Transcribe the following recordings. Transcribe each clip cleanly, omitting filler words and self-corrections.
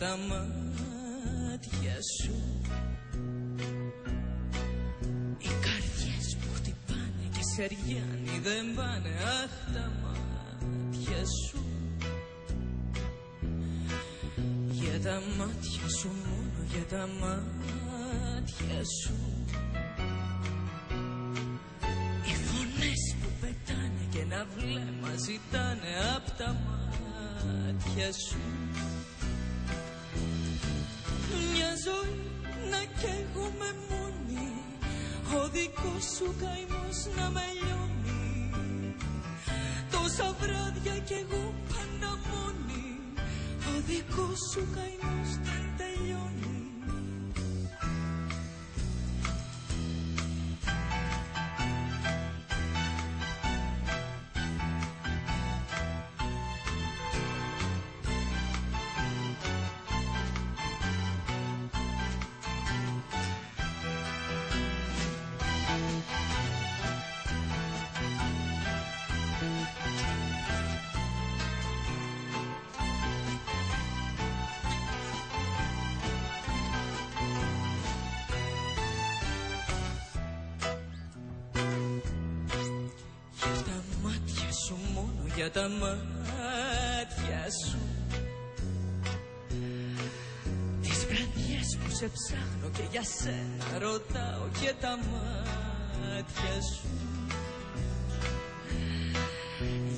τα μάτια σου. Οι καρδιές που χτυπάνε και σεριάνοι δεν πάνε. Αχ, τα μάτια σου. Για τα μάτια σου, μόνο για τα μάτια σου. Οι φωνές που πετάνε και ένα βλέμμα ζητάνε απ' τα μάτια σου. Μια ζωή να καίγομαι μόνη, ο δικός σου καημός να με λιώνει. Τόσα βράδια κι εγώ πάντα μόνη, ο δικός σου καημός δεν τελειώνει. Για τα μάτια σου. Τις βραδιές που σε ψάχνω και για σένα ρωτάω και τα μάτια σου.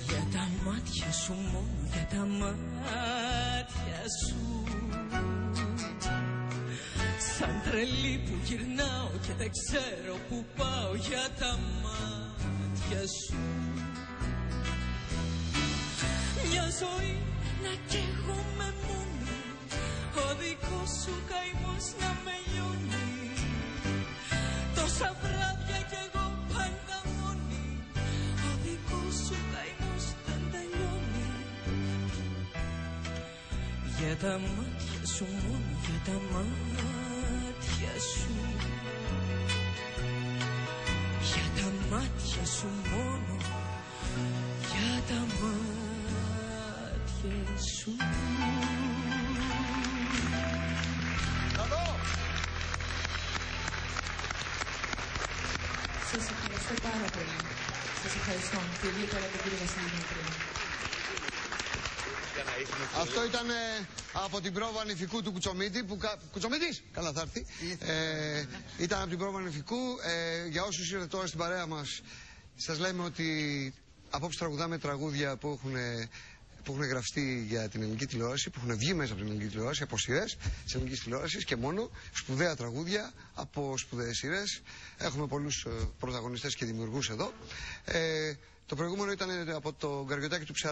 Για τα μάτια σου, μόνο για τα μάτια σου. Σαν τρελή που γυρνάω και δεν ξέρω που πάω, για τα μάτια σου. Μια ζωή να καίγομαι μόνη, ο δικός σου καημός να με λιώνει. Τόσα βράδια κι εγώ πάντα μόνη, ο δικός σου καημός δεν τελειώνει. Για τα μάτια σου, μόνο για τα μάτια σου. Για τα μάτια σου μόνο, για τα μάτια σου. Σας ευχαριστώ πάρα πολύ. Σας ευχαριστώ και ιδιαίτερα τον κύριο Βασίλη Δημητρίου. Αυτό ήταν από την πρόβα νηφικού του Κουτσομίτη. Κουτσομίτης, καλά θα έρθει. Ήταν από την πρόβα νηφικού. Για όσους ήρθατε τώρα στην παρέα μας, σας λέμε ότι απόψε τραγουδάμε τραγούδια που έχουν γραφτεί για την ελληνική τηλεόραση, που έχουν βγει μέσα από την ελληνική τηλεόραση, από σειρές της ελληνικής τηλεόρασης και μόνο. Σπουδαία τραγούδια από σπουδαίες σειρές. Έχουμε πολλούς πρωταγωνιστές και δημιουργούς εδώ. Το προηγούμενο ήταν από το Γκαριωτάκι του Ψαρά.